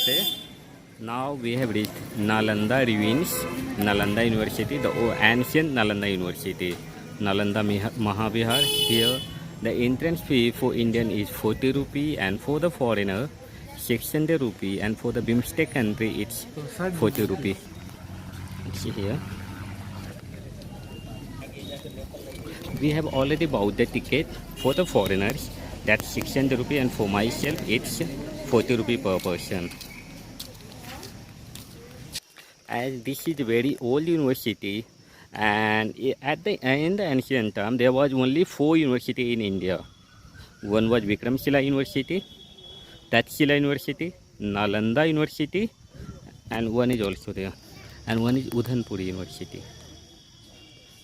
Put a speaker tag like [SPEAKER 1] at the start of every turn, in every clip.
[SPEAKER 1] Namaste. Now we have reached Nalanda ruins, Nalanda University, the ancient Nalanda University, Nalanda Mahavihar. Here, the entrance fee for Indian is 40 rupee, and for the foreigner, 600 rupee, and for the BIMSTEC country, it's 40 rupee. See here. We have already bought the ticket for the foreigners. That's 600 rupee, and for myself, it's 40 rupee per person. As this is a very old university, and in the ancient time there was only 4 universities in India. One was Vikramshila University, Tatshila University, Nalanda University, and one is also there, and one is Udhanpuri University.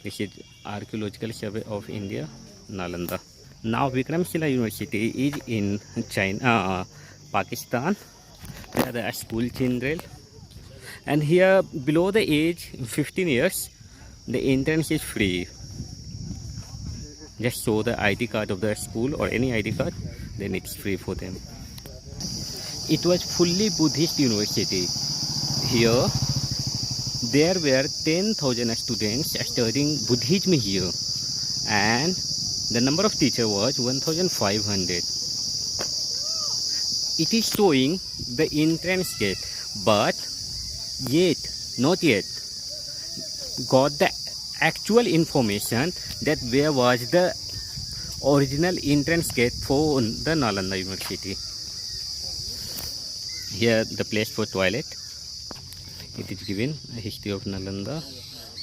[SPEAKER 1] This is Archaeological Survey of India, Nalanda. Now Vikramshila University is in China, Pakistan. There are the school children. And here below the age 15 years, the entrance is free. Just show the ID card of the school or any ID card, then it's free for them. It was fully Buddhist university. Here, there were 10,000 students studying Buddhism here, and the number of teachers was 1,500. It is showing the entrance gate, but not yet got the actual information that where was the original entrance gate for the Nalanda University. Here the place for toilet. It is given a history of Nalanda.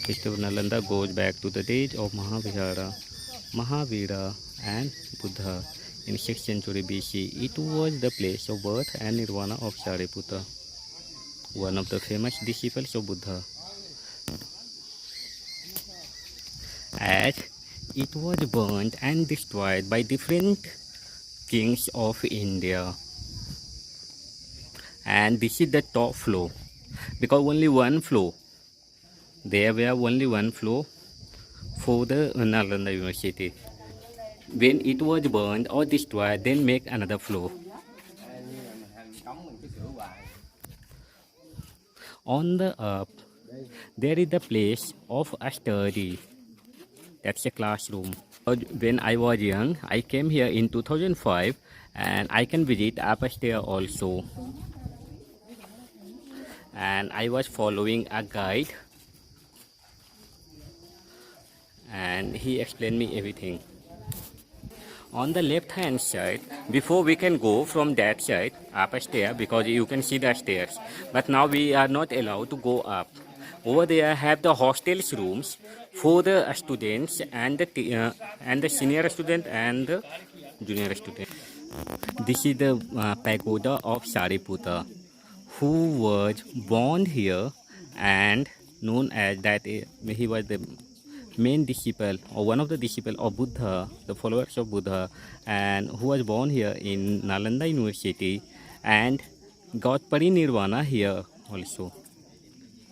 [SPEAKER 1] History of Nalanda goes back to the days of Mahavihara, Mahavira and Buddha in 6th century BC. It was the place of birth and nirvana of Sariputta, one of the famous disciples of Buddha. As it was burnt and destroyed by different kings of India. And this is the top floor, because only one floor. There were only one floor for the Nalanda University. When it was burned or destroyed, then make another floor. On the up, there is the place of a study. That's a classroom. When I was young, I came here in 2005, and I can visit upstairs also. And I was following a guide, and he explained me everything. On the left hand side, before we can go from that side upstairs, because you can see the stairs, but now we are not allowed to go up. Over there have the hostels rooms for the students and the senior student and the junior student. This is the pagoda of Sariputta, who was born here and known as that he was the main disciple or one of the disciples of Buddha, the followers of Buddha, and who was born here in Nalanda University and got parinirvana here also.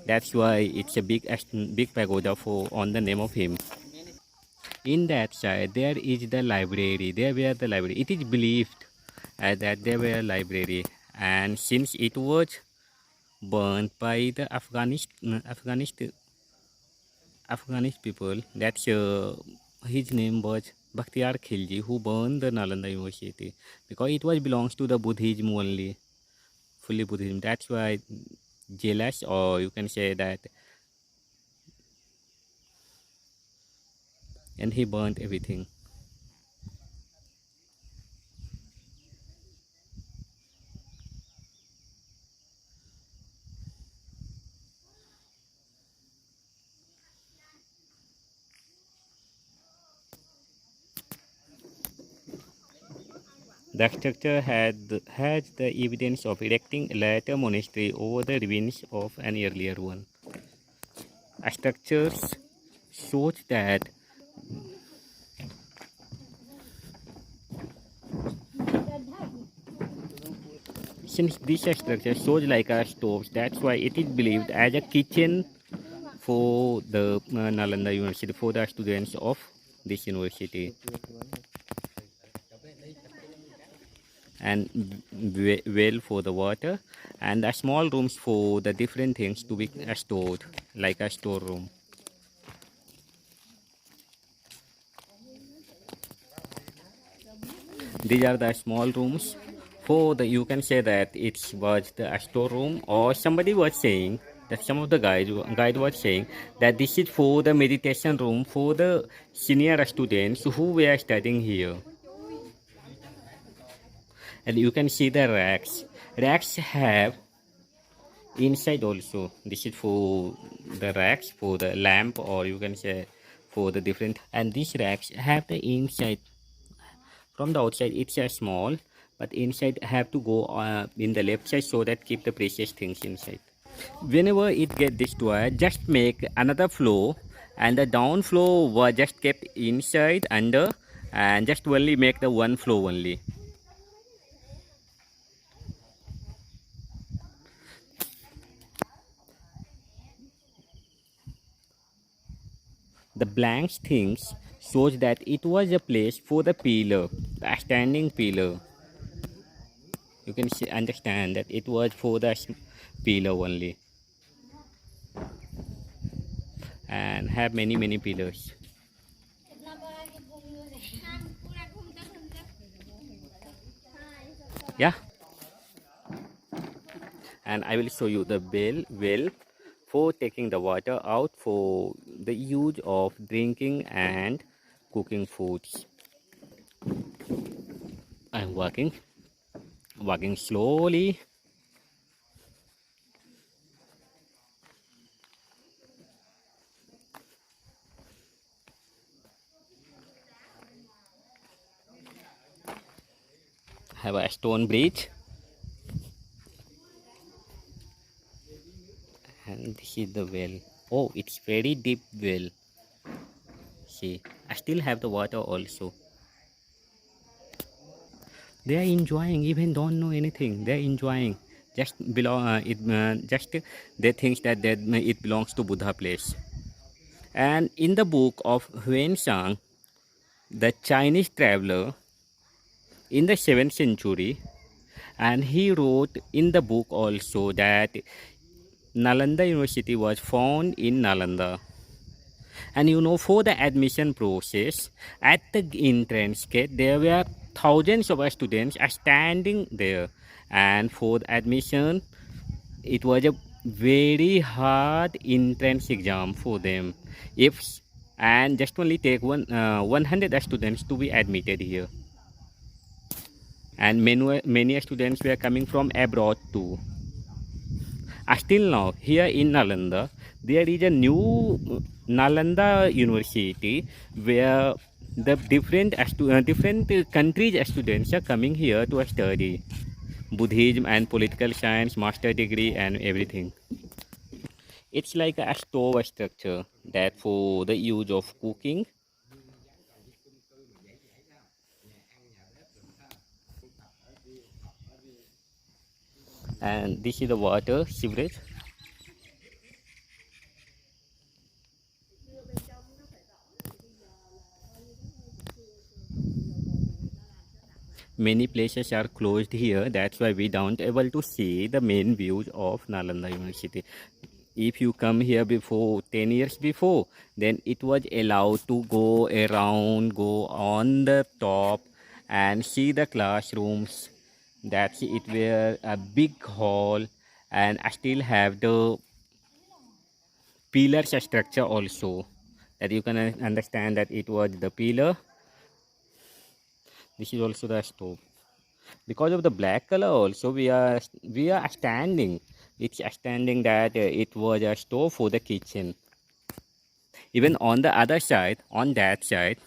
[SPEAKER 1] That's why it's a big pagoda on the name of him. In that side there is the library. There were the library. It is believed that there were a library, and since it was burnt by the Afghanist people, that's his name was Bakhtiyar Khilji, who burned the Nalanda University, because it was belongs to the Buddhism only, fully Buddhism. That's why jealous, or you can say that, and he burnt everything. The structure has the evidence of erecting a later monastery over the ruins of an earlier one. Structures shows that since this structure shows like a stove, that's why it is believed as a kitchen for the Nalanda University, for the students of this university. and well for the water, and the small rooms for the different things to be stored, like a storeroom. These are the small rooms for the, you can say that it was the storeroom, or somebody was saying that some of the guide was saying that this is for the meditation room for the senior students who were studying here. And you can see the racks have inside also. This is for the racks for the lamp, or you can say for the different, and these racks have the inside. From the outside it's a small, but inside have to go in the left side, so that keep the precious things inside. Whenever it get destroyed, just make another floor, and the down floor was just kept inside under, and just only make the one floor only. The blank things shows that it was a place for the pillar, the standing pillar. You can see, understand that it was for the pillar only, and have many pillars. Yeah, and I will show you the well for taking the water out for the use of drinking and cooking foods. I'm walking slowly. Have a stone bridge, and this is the well. Oh, it's very deep well. See, I still have the water also. They are enjoying, even don't know anything. They are enjoying. Just belong. Just they think that it belongs to Buddha place. And in the book of Huan Shang, the Chinese traveler in the 7th century, and he wrote in the book also that Nalanda University was found in Nalanda. And you know, for the admission process, at the entrance gate, there were thousands of students are standing there. And for the admission, it was a very hard entrance exam for them. If and just only take 100 students to be admitted here. And many students were coming from abroad too. Still now, here in Nalanda, there is a new Nalanda University where the different countries students are coming here to study Buddhism and political science, master degree, and everything. It's like a stove structure that for the use of cooking. And this is the water sewerage. Many places are closed here, that's why we don't able to see the main views of Nalanda University. If you come here before 10 years before, then it was allowed to go around, go on the top and see the classrooms. That's it, were a big hall, and I still have the pillar structure also, that you can understand that it was the pillar. This is also the stove. Because of the black color also, we are standing. It's standing that it was a stove for the kitchen. Even on the other side, on that side,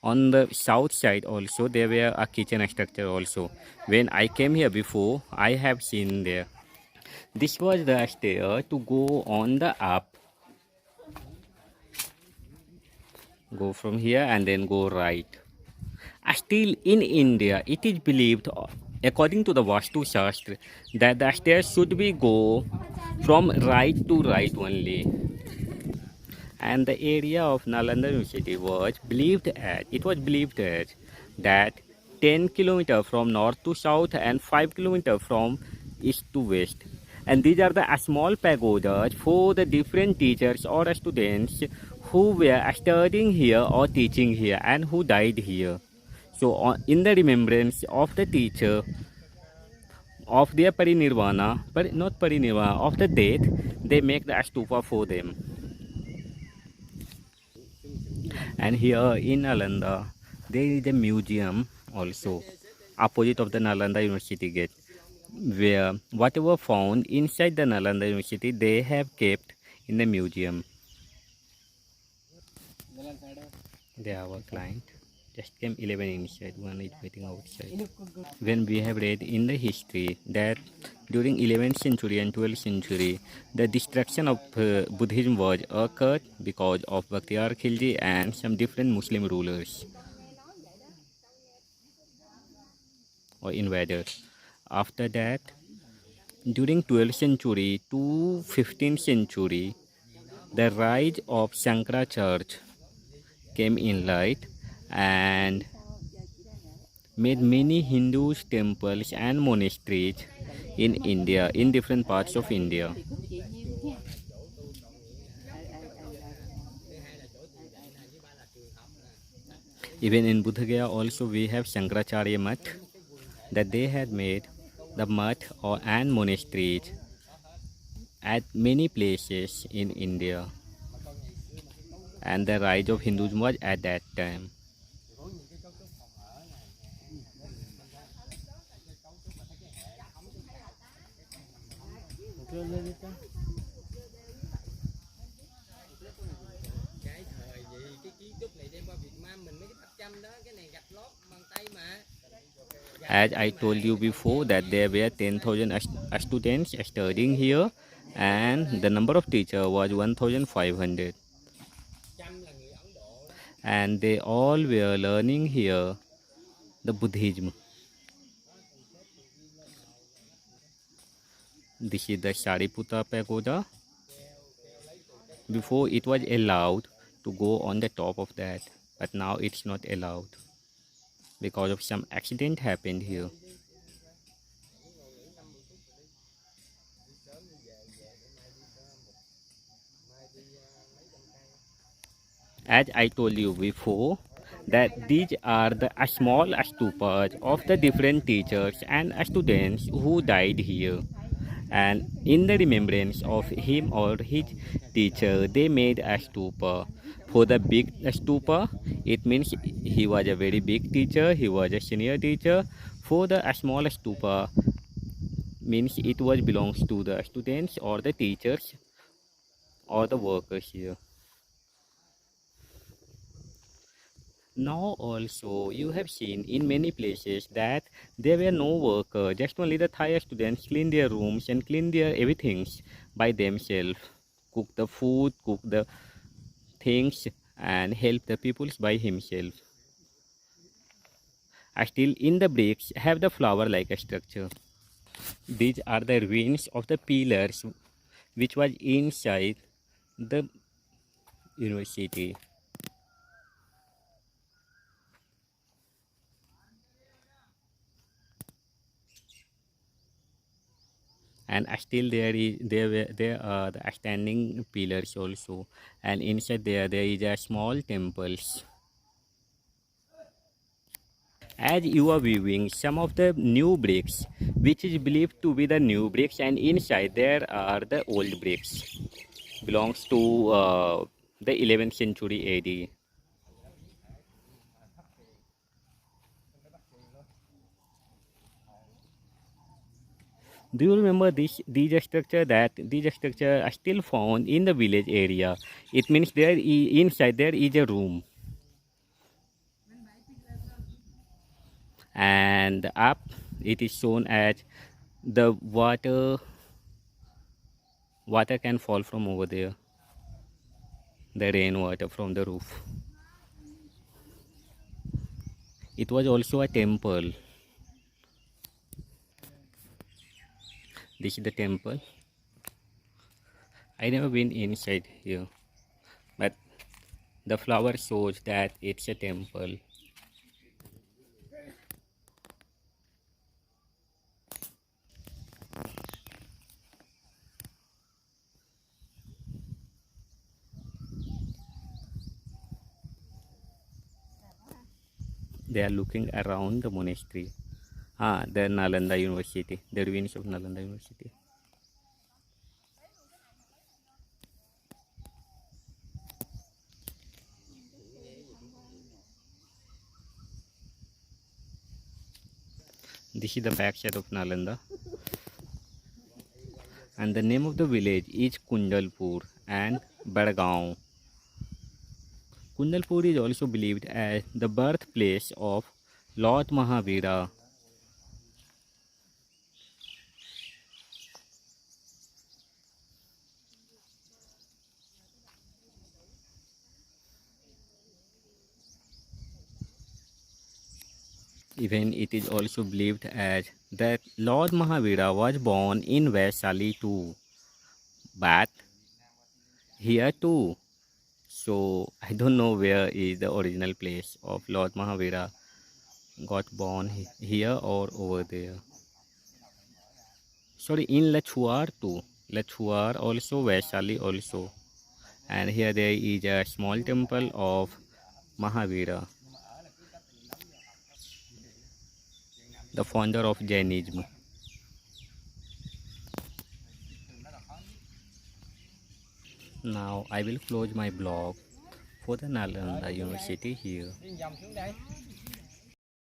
[SPEAKER 1] on the south side also, there were a kitchen structure also. When I came here before, I have seen there. This was the stair to go on the up. Go from here and then go right. Still in India, it is believed, according to the Vastu Shastra, that the stairs should be go from right to right only. And the area of Nalanda University was believed as, that 10 kilometers from north to south and 5 kilometers from east to west. And these are the small pagodas for the different teachers or students who were studying here or teaching here and who died here. So, in the remembrance of the teacher, of their parinirvana, but not parinirvana, of the death, they make the stupa for them. And here in Nalanda, there is a museum also, opposite of the Nalanda University gate, where whatever found inside the Nalanda University, they have kept in the museum. They are our client. Just came 11 inside, one is waiting outside. When we have read in the history that during 11th century and 12th century, the destruction of Buddhism was occurred because of Bakhtiyar Khilji and some different Muslim rulers or invaders. After that, during 12th century to 15th century, the rise of Shankara Church came in light and made many Hindu temples and monasteries in India, in different parts of India. Even in Bodh Gaya also we have Shankaracharya Math, that they had made the math or and monasteries at many places in India, and the rise of Hinduism was at that time. As I told you before that there were 10,000 students studying here and the number of teachers was 1,500, and they all were learning here the Buddhism. This is the Shariputra Pagoda. Before it was allowed to go on the top of that, but now it's not allowed because of some accident happened here. As I told you before, that these are the small stupas of the different teachers and students who died here. And in the remembrance of him or his teacher, they made a stupa. For the big stupa, it means he was a very big teacher, he was a senior teacher. For the small stupa, means it was belongs to the students or the teachers or the workers here. Now also you have seen in many places that there were no workers, just only the Thai students clean their rooms and clean their everything by themselves, cook the food, cook the things and help the people by himself. Still in the bricks have the flower like a structure. These are the ruins of the pillars which was inside the university. And still there are the standing pillars also, and inside there is a small temples. As you are viewing some of the new bricks which is believed to be the new bricks, and inside there are the old bricks belongs to the 11th century AD. Do you remember these structure, that these structure are still found in the village area? It means inside there is a room, and up it is shown as the water can fall from over there, the rainwater from the roof. It was also a temple. This is the temple. I never been inside here, but the flower shows that it's a temple. They are looking around the monastery. The Nalanda University, the ruins of Nalanda University. This is the backside of Nalanda, and the name of the village is Kundalpur and Badgaon. Kundalpur is also believed as the birthplace of Lord Mahavira. Even it is also believed as that Lord Mahavira was born in Vaishali too, but here too. So I don't know where is the original place of Lord Mahavira got born here or over there. Sorry, in Lachuar too. Lachuar also, Vaishali also. And here there is a small temple of Mahavira, the founder of Jainism. Now I will close my blog for the Nalanda University here.